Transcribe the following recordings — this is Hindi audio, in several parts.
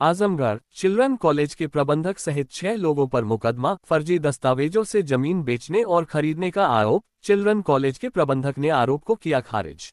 आजमगढ़ चिल्ड्रन कॉलेज के प्रबंधक सहित 6 लोगों पर मुकदमा, फर्जी दस्तावेजों से जमीन बेचने और खरीदने का आरोप। चिल्ड्रन कॉलेज के प्रबंधक ने आरोप को किया खारिज।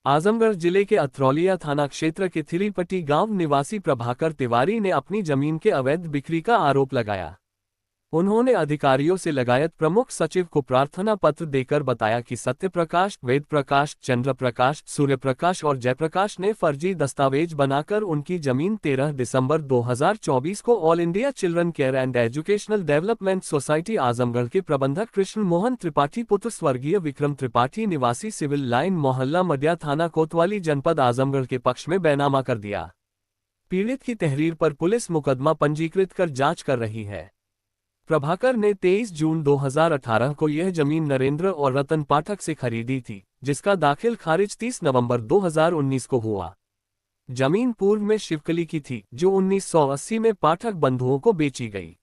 आजमगढ़ जिले के अतरौलिया थाना क्षेत्र के थिरीपट्टी गांव निवासी प्रभाकर तिवारी ने अपनी जमीन के अवैध बिक्री का आरोप लगाया। उन्होंने अधिकारियों से लगायत प्रमुख सचिव को प्रार्थना पत्र देकर बताया कि सत्यप्रकाश, वेद प्रकाश, चंद्र प्रकाश, सूर्य प्रकाश और जयप्रकाश ने फर्जी दस्तावेज बनाकर उनकी जमीन 13 दिसंबर 2024 को all India children care and educational development society Azamgarh के प्रबंधक कृष्ण मोहन त्रिपाठी पुत्र स्वर्गीय विक्रम त्रिपाठी निवासी सिविल लाइन मोहल्ला मडिया थाना कोतवाली जनपद आजमगढ़ के पक्ष में बैनामा कर दिया। पीड़ित की तहरीर पर पुलिस मुकदमा पंजीकृत कर जाँच कर रही है। प्रभाकर ने 23 जून 2018 को यह जमीन नरेंद्र और रतन पाठक से खरीदी थी, जिसका दाखिल खारिज 30 नवंबर 2019 को हुआ। जमीन पूर्व में शिवकली की थी, जो 1980 में पाठक बंधुओं को बेची गई।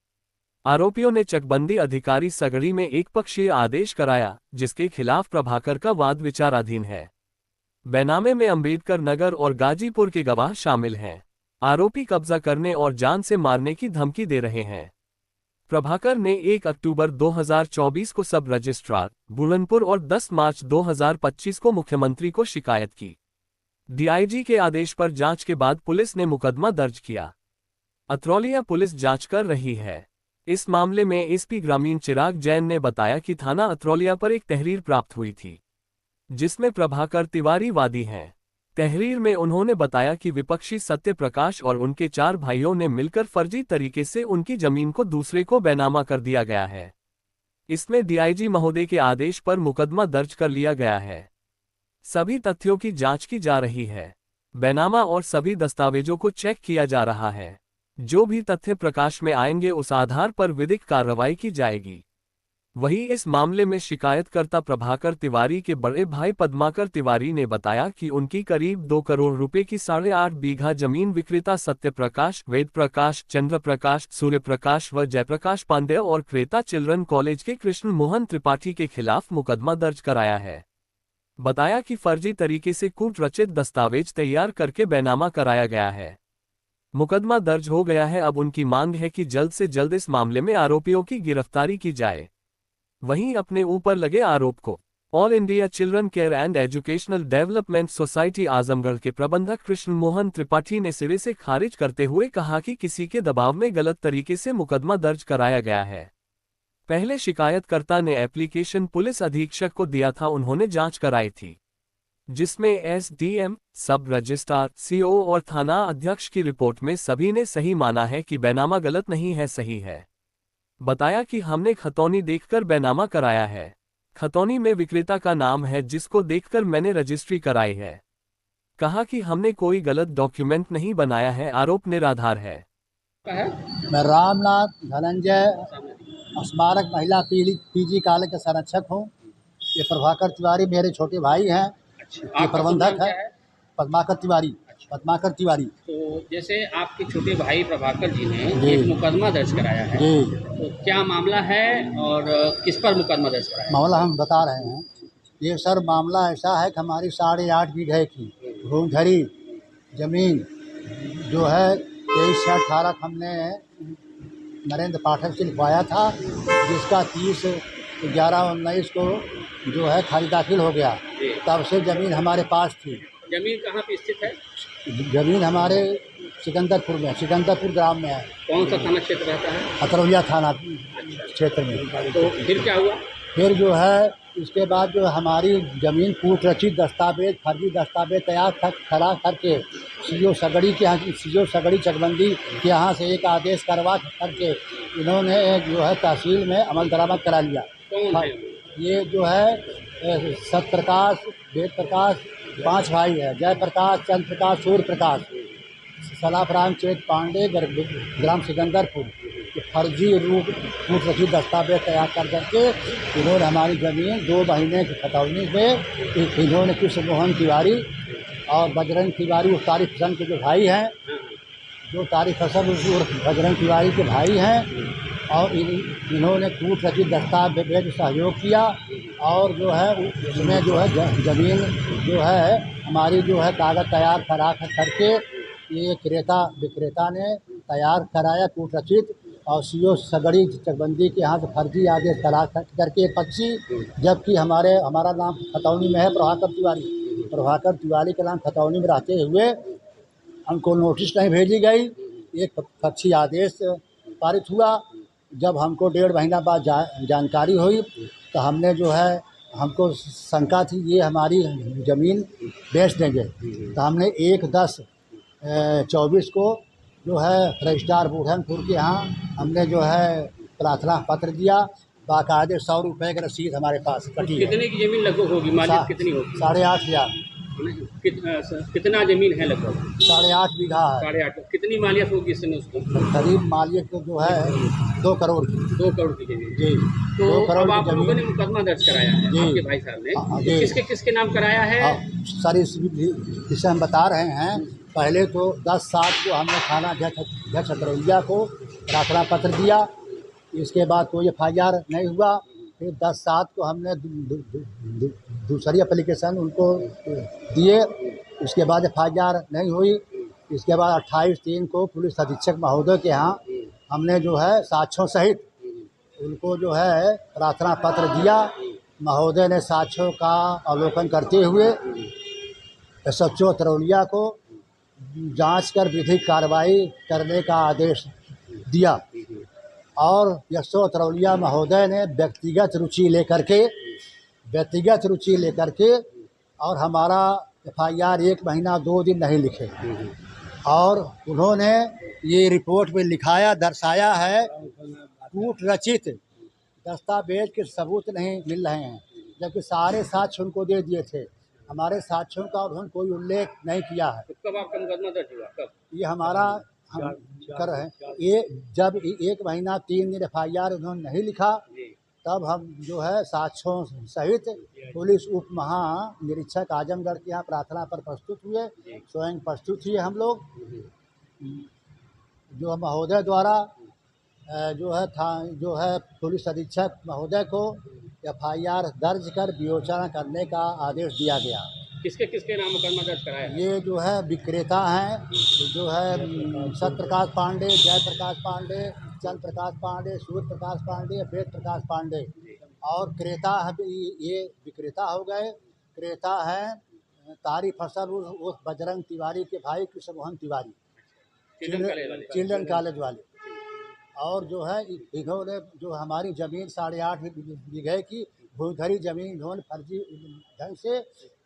आरोपियों ने चकबंदी अधिकारी सगड़ी में एक पक्षीय आदेश कराया, जिसके खिलाफ प्रभाकर का वाद विचाराधीन है। बैनामे में अंबेडकर नगर और गाजीपुर के गवाह शामिल हैं। आरोपी कब्जा करने और जान से मारने की धमकी दे रहे हैं। प्रभाकर ने 1 अक्टूबर 2024 को सब रजिस्ट्रार बुलंदपुर और 10 मार्च 2025 को मुख्यमंत्री को शिकायत की। डीआईजी के आदेश पर जांच के बाद पुलिस ने मुकदमा दर्ज किया। अतरौलिया पुलिस जांच कर रही है। इस मामले में एसपी ग्रामीण चिराग जैन ने बताया कि थाना अतरौलिया पर एक तहरीर प्राप्त हुई थी, जिसमें प्रभाकर तिवारी वादी हैं। तहरीर में उन्होंने बताया कि विपक्षी सत्य प्रकाश और उनके 4 भाइयों ने मिलकर फर्जी तरीके से उनकी जमीन को दूसरे को बैनामा कर दिया गया है। इसमें डीआईजी महोदय के आदेश पर मुकदमा दर्ज कर लिया गया है। सभी तथ्यों की जांच की जा रही है। बैनामा और सभी दस्तावेजों को चेक किया जा रहा है। जो भी तथ्य प्रकाश में आएंगे उस आधार पर विधिक कार्रवाई की जाएगी। वहीं इस मामले में शिकायतकर्ता प्रभाकर तिवारी के बड़े भाई पद्माकर तिवारी ने बताया कि उनकी करीब 2 करोड़ रुपए की 8.5 बीघा जमीन विक्रेता सत्य प्रकाश, वेद प्रकाश, चंद्र प्रकाश, सूर्य प्रकाश व जयप्रकाश पांडेय और क्रेता चिल्ड्रन कॉलेज के कृष्ण मोहन त्रिपाठी के खिलाफ मुकदमा दर्ज कराया है। बताया कि फर्जी तरीके से कूट रचित दस्तावेज तैयार करके बैनामा कराया गया है। मुकदमा दर्ज हो गया है। अब उनकी मांग है कि जल्द से जल्द इस मामले में आरोपियों की गिरफ्तारी की जाए। वहीं अपने ऊपर लगे आरोप को all India children care and educational development society Azamgarh के प्रबंधक कृष्ण मोहन त्रिपाठी ने सिरे से खारिज करते हुए कहा कि किसी के दबाव में गलत तरीके से मुकदमा दर्ज कराया गया है। पहले शिकायतकर्ता ने एप्लीकेशन पुलिस अधीक्षक को दिया था, उन्होंने जांच कराई थी, जिसमें एसडीएम, सब रजिस्ट्रार, सीओ और थाना अध्यक्ष की रिपोर्ट में सभी ने सही माना है कि बैनामा गलत नहीं है, सही है। बताया कि हमने खतौनी देखकर बैनामा कराया है। खतौनी में विक्रेता का नाम है, जिसको देखकर मैंने रजिस्ट्री कराई है। कहा कि हमने कोई गलत डॉक्यूमेंट नहीं बनाया है, आरोप निराधार है। मैं रामनाथ धनंजय स्मारक महिला पीजी कॉलेज का संरक्षक हूँ। ये प्रभाकर तिवारी मेरे छोटे भाई हैं। ये प्रबंधक है पद्माकर तिवारी। पद्माकर तिवारी। तो जैसे आपके छोटे भाई प्रभाकर जी ने एक मुकदमा दर्ज कराया है, तो क्या मामला है और किस पर मुकदमा दर्ज कराया है? मामला हम बता रहे हैं। ये सर मामला ऐसा है कि हमारी 8.5 बीघे की घूमधरी जमीन जो है 23 से 18 हमने नरेंद्र पाठक से लिखवाया था, जिसका 30/11/19 को जो है खारिज दाखिल हो गया। तब से ज़मीन हमारे पास थी। जमीन कहाँ पे स्थित है? जमीन हमारे सिकंदरपुर में, सिकंदरपुर ग्राम में है। कौन सा थाना क्षेत्र रहता है? अतरौलिया थाना क्षेत्र में। तो फिर क्या हुआ? फिर जो है इसके बाद जो हमारी ज़मीन कूट रचित दस्तावेज, फर्जी दस्तावेज तैयार करा करके सीओ सगड़ी के यहाँ, सीओ सगड़ी चकबंदी के यहाँ से एक आदेश करवा करके इन्होंने जो है तहसील में अमल दरामद करा लिया। कौन है? ये जो है सत्यप्रकाश, वेद प्रकाश, 5 भाई है। जयप्रकाश, चंद्र प्रकाश, सूर्य प्रकाश, सलाफराम चेत पांडे, ग्राम सिकंदरपुर। फर्जी रूप कूट रचित दस्तावेज तैयार कर करके इन्होंने हमारी ज़मीन 2 महीने की खतौनी में इन्होंने कृष्ण मोहन तिवारी और बजरंग तिवारी, उस तारिक हसन के जो भाई हैं, जो तारिक हसन बजरंग तिवारी के भाई हैं, और इन्होंने कूट रचित दस्तावेज सहयोग किया। और जो है उसमें जो है ज़मीन जो है हमारी जो है कागज़ तैयार करा करके ये क्रेता विक्रेता ने तैयार कराया कूट रचित और सीओ सगड़ी चकबंदी के यहाँ से फर्जी आदेश करा करके पक्षी, जबकि हमारा नाम खतौनी में है प्रभाकर तिवारी। प्रभाकर तिवारी का नाम खतौनी में रहते हुए हमको नोटिस नहीं भेजी गई। एक पक्षी आदेश पारित हुआ। जब हमको 1.5 महीना बाद जानकारी हुई तो हमने जो है, हमको शंका थी ये हमारी ज़मीन बेच देंगे, तो हमने 1/10/24 को जो है रजिस्ट्रार बुरहानपुर के यहाँ हमने जो है प्रार्थना पत्र दिया। बाकायदे 100 रुपये की रसीद हमारे पास कटी है। कितने की जमीन लगभग होगी, मालिक कितनी होगी? 8,500। कितना जमीन है लगभग? 8.5 बीघा है। 8.5। कितनी मालियत होगी इसमें उसको? करीब मालिक जो है 2 करोड़ की। 2 करोड़ की जमीन। जी, तो 2 करोड़ अब की आप लोगों जमीन। ने मुकदमा दर्ज कराया है, जी। आपके भाई साहब ने। जी। किसके किसके नाम कराया है? सर इस विषय हम बता रहे हैं। पहले तो 10/7 को हमने थाना अध्यक्ष चतरौलिया को प्रार्थना पत्र दिया। इसके बाद कोई FIR नहीं हुआ। फिर 10/7 को हमने दूसरी एप्लीकेशन उनको दिए। उसके बाद FIR नहीं हुई। इसके बाद 28/3 को पुलिस अधीक्षक महोदय के यहाँ हमने जो है साक्ष्यों सहित उनको जो है प्रार्थना पत्र दिया। महोदय ने साक्ष्यों का अवलोकन करते हुए SHO तरौलिया को जांच कर विधिक कार्रवाई करने का आदेश दिया। और SHO तरौलिया महोदय ने व्यक्तिगत रुचि लेकर के और हमारा FIR 1 महीना 2 दिन नहीं लिखे। और उन्होंने ये रिपोर्ट में लिखाया दर्शाया है कूट रचित दस्तावेज के सबूत नहीं मिल रहे हैं, जबकि सारे साक्ष्य उनको दे दिए थे। हमारे साक्ष्यों का उन्होंने कोई उल्लेख नहीं किया है। तो कब आपका मुकदमा दर्ज हुआ? कब? ये हमारा हम कर रहे हैं। ये जब 1 महीना 3 दिन FIR उन्होंने नहीं लिखा, तब हम जो है साक्ष्यों सहित पुलिस उप महानिरीक्षक आजमगढ़ के यहाँ प्रार्थना पर प्रस्तुत हुए। स्वयं प्रस्तुत हुए हम लोग। जो महोदय द्वारा जो है पुलिस अधीक्षक महोदय को FIR दर्ज कर विवेचना करने का आदेश दिया गया। किसके किसके नाम मुकदमा दर्ज कराया है? ये जो है विक्रेता हैं, जो है सत्यप्रकाश पांडे, जयप्रकाश पांडे, चंद्र प्रकाश पांडे, सूर्य प्रकाश पांडे, वेद प्रकाश पांडे। और क्रेता है, ये विक्रेता हो गए। क्रेता हैं तारी फसल उस बजरंग तिवारी के भाई कृष्ण मोहन तिवारी, चिल्ड्रन कॉलेज वाले। और जो है इन्होंने जो हमारी ज़मीन 8.5 बीघे की भूधरी ज़मीन इन्होंने फर्जी ढंग से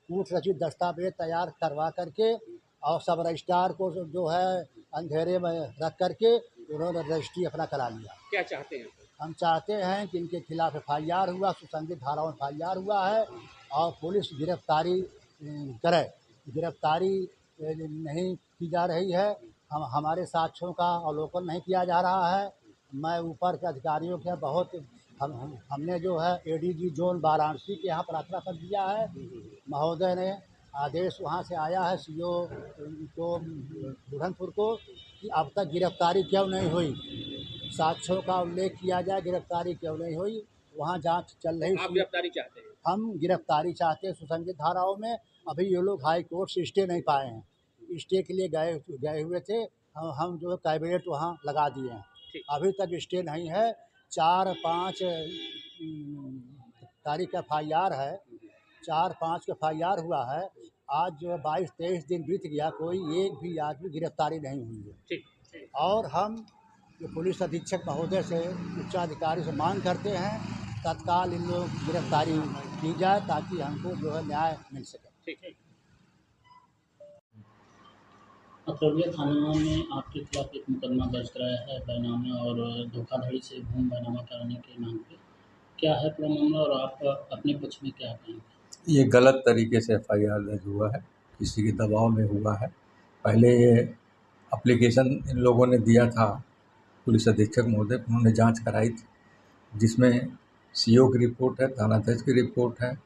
कूट रचित दस्तावेज तैयार करवा करके और सब रजिस्ट्रार को जो है अंधेरे में रख करके उन्होंने रजिस्ट्री अपना करा लिया। क्या चाहते हैं? हम चाहते हैं कि इनके खिलाफ FIR हुआ, सुसंगत धाराओं में FIR हुआ है और पुलिस गिरफ्तारी करे। गिरफ्तारी नहीं की जा रही है। हमारे साक्ष्यों का अवलोकन नहीं किया जा रहा है। मैं ऊपर के अधिकारियों के बहुत हमने जो है ADG जोन वाराणसी के यहाँ प्रार्थना पत्र दिया है। महोदय ने आदेश वहाँ से आया है CO को बुरहानपुर को कि अब तक गिरफ्तारी क्यों नहीं हुई, साक्ष्यों का उल्लेख किया जाए, गिरफ्तारी क्यों नहीं हुई। वहाँ जांच चल रही। आप गिरफ्तारी चाहते हैं? हम गिरफ्तारी चाहते हैं सुसंगत धाराओं में। अभी ये लोग हाई कोर्ट से स्टे नहीं पाए हैं। स्टे के लिए गए हुए थे। हम जो है कैबिनेट वहाँ लगा दिए हैं। अभी तक स्टे नहीं है। 4-5 तारीख का FIR है। 4-5 का FIR हुआ है। आज जो है 22-23 दिन बीत गया, कोई एक भी आदमी गिरफ्तारी नहीं हुई है। और हम जो पुलिस अधीक्षक महोदय से उच्चाधिकारी से मांग करते हैं तत्काल इन लोग गिरफ्तारी की जाए ताकि हमको जो है न्याय मिल सके। अतरौलिया थाना में आपके खिलाफ एक मुकदमा दर्ज कराया है बैनामे और धोखाधड़ी से भूमि बैनामा कराने के नाम पे। क्या है पूरा मामला और आप अपने पक्ष में क्या कहेंगे? ये गलत तरीके से FIR दर्ज हुआ है, किसी के दबाव में हुआ है। पहले ये एप्लीकेशन इन लोगों ने दिया था पुलिस अधीक्षक महोदय, उन्होंने जांच कराई थी जिसमें CO की रिपोर्ट है, थानाध्यक्ष की रिपोर्ट है,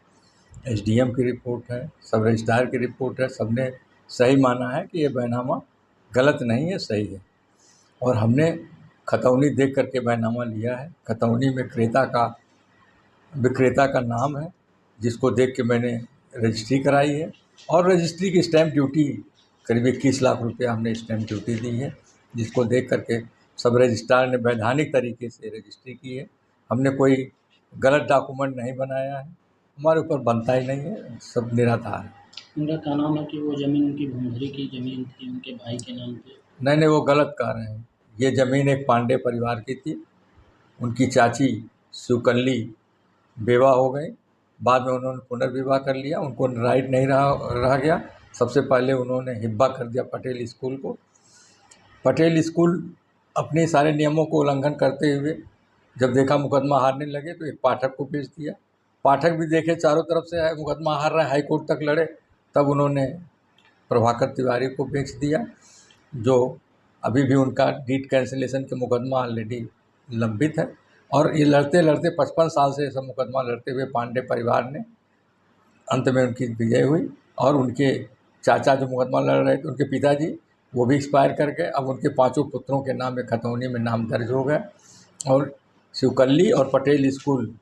SDM की रिपोर्ट है, सब रजिस्ट्रार की रिपोर्ट है। सबने सही माना है कि ये बैनामा गलत नहीं है, सही है। और हमने खतौनी देख करके बैनामा लिया है। खतौनी में विक्रेता का नाम है, जिसको देख के मैंने रजिस्ट्री कराई है और रजिस्ट्री की स्टैम्प ड्यूटी करीब 21 लाख रुपया हमने स्टैम्प ड्यूटी दी है, जिसको देख करके सब रजिस्ट्रार ने वैधानिक तरीके से रजिस्ट्री की है। हमने कोई गलत डॉक्यूमेंट नहीं बनाया है, हमारे ऊपर बनता ही नहीं है, सब निराधार है। उनका कहना है कि वो ज़मीन उनकी भूमधरी की ज़मीन थी, उनके भाई के नाम पे। नहीं, वो गलत कह रहे हैं। ये ज़मीन एक पांडे परिवार की थी। उनकी चाची शिवकल्ली बेवा हो गई, बाद में उन्होंने पुनर्विवाह कर लिया। उनको राइट नहीं रह गया। सबसे पहले उन्होंने हिब्बा कर दिया पटेल स्कूल को। पटेल स्कूल अपने सारे नियमों को उल्लंघन करते हुए जब देखा मुकदमा हारने लगे तो एक पाठक को भेज दिया। पाठक भी देखे चारों तरफ से है मुकदमा हार रहा है, हाई कोर्ट तक लड़े, तब उन्होंने प्रभाकर तिवारी को बेच दिया, जो अभी भी उनका डीड कैंसिलेशन के मुकदमा ऑलरेडी लंबित है। और ये लड़ते लड़ते 55 साल से सब मुकदमा लड़ते हुए पांडे परिवार ने अंत में उनकी विजय हुई। और उनके चाचा जो मुकदमा लड़ रहे थे, उनके पिताजी, वो भी एक्सपायर कर गए। अब उनके 5 पुत्रों के नाम में खतौनी में नाम दर्ज हो गया और शिवकल्ली और पटेल स्कूल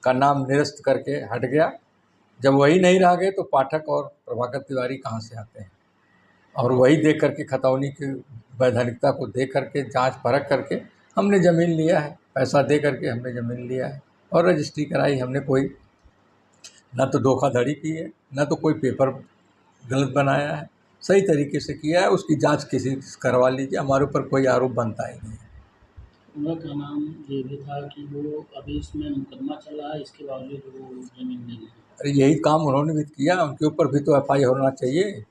का नाम निरस्त करके हट गया। जब वही नहीं रह गए तो पाठक और प्रभाकर तिवारी कहाँ से आते हैं। और वही देख करके खतौनी की वैधानिकता को देख करके जांच परख करके हमने ज़मीन लिया है, पैसा दे करके हमने ज़मीन लिया है और रजिस्ट्री कराई। हमने कोई ना तो धोखाधड़ी की है, ना तो कोई पेपर गलत बनाया है, सही तरीके से किया है। उसकी जांच किसी से करवा लीजिए, हमारे ऊपर कोई आरोप बनता ही नहीं है। उनका नाम ये भी था कि वो अभी इसमें मुकदमा चल रहा है, इसके बावजूद वो ज़मीन नहीं है। अरे यही काम उन्होंने भी किया, उनके ऊपर भी तो FI होना चाहिए।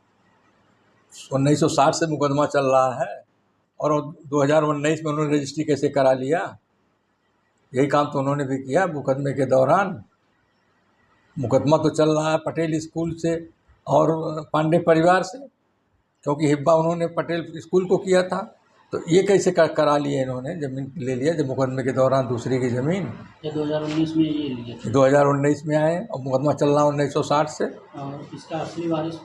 1960 से मुकदमा चल रहा है और 2019 में उन्होंने रजिस्ट्री कैसे करा लिया? यही काम तो उन्होंने भी किया मुकदमे के दौरान। मुकदमा तो चल रहा है पटेल स्कूल से और पांडे परिवार से, क्योंकि हिब्बा उन्होंने पटेल स्कूल को किया था। तो ये कैसे करा लिए इन्होंने, ज़मीन ले लिया जब मुकदमे के दौरान दूसरे की ज़मीन। ये 2019 में ये लिए थे 2019 में आए और मुकदमा चल रहा 1960 से। और इसका असली वारिस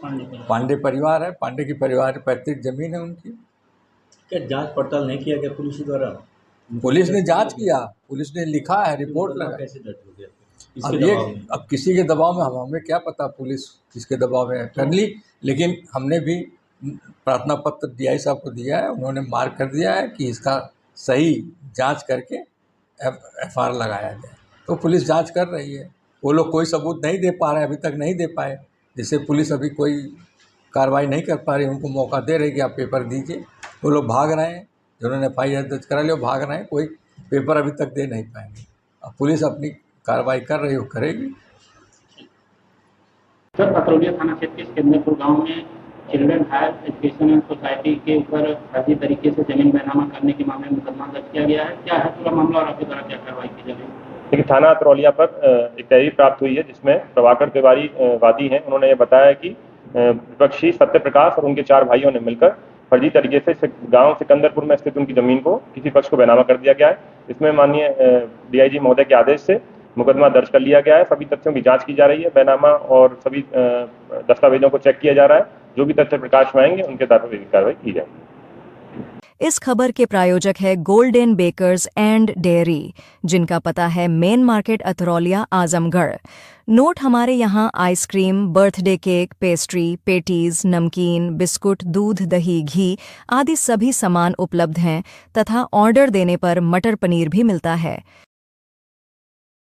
पांडे परिवार है, पांडे की परिवार पैतृक ज़मीन है उनकी। क्या जांच पड़ताल नहीं किया गया पुलिस द्वारा? पुलिस ने जांच किया, पुलिस ने लिखा है, रिपोर्ट लगा। कैसे दर्ज हो गया? अब किसी के दबाव में, हमें क्या पता पुलिस किसके दबाव में कर ली। लेकिन हमने भी प्रार्थना पत्र DI साहब को दिया है, उन्होंने मार्क कर दिया है कि इसका सही जांच करके FIR लगाया जाए। तो पुलिस जांच कर रही है। वो लोग कोई सबूत नहीं दे पा रहे, अभी तक नहीं दे पाए, जिससे पुलिस अभी कोई कार्रवाई नहीं कर पा रही। उनको मौका दे रही कि आप पेपर दीजिए, वो लोग भाग रहे हैं। जिन्होंने FIR दर्ज करा लिया वो भाग रहे हैं, कोई पेपर अभी तक दे नहीं पाएंगे। अब पुलिस अपनी कार्रवाई कर रही हो, करेगी। सर, पतरौलिया थाना क्षेत्र के सिकंदरपुर गांव में चिल्ड्रन हायर एजुकेशन सोसाइटी के ऊपर फर्जी तरीके से जमीन बैनामा करने के मामले में मुकदमा दर्ज किया गया है। क्या है पूरा मामला और आपके द्वारा क्या कार्रवाई की जा रही है? देखिए, थाना अतरौलिया पर एक तहरीर प्राप्त हुई है जिसमें प्रभाकर तिवारी वादी हैं। उन्होंने ये बताया कि विपक्षी सत्य प्रकाश और उनके 4 भाइयों ने मिलकर फर्जी तरीके से गांव सिकंदरपुर में स्थित उनकी जमीन को किसी पक्ष को बैनामा कर दिया गया है। इसमें माननीय DIG महोदय के आदेश से मुकदमा दर्ज कर लिया गया है। सभी तथ्यों की जांच की जा रही है, बैनामा और सभी दस्तावेजों को चेक किया जा रहा है। जो भी तथ्य प्रकाश में आएंगे उनके आधार पर कार्रवाई की जाएगी। इस खबर के प्रायोजक है गोल्डन बेकर्स एंड डेयरी, जिनका पता है main market Atraulia, Azamgarh. Note हमारे यहाँ ice cream, birthday cake, pastry, patties, नमकीन, बिस्कुट, दूध, दही, घी आदि सभी सामान उपलब्ध हैं तथा ऑर्डर देने पर मटर पनीर भी मिलता है।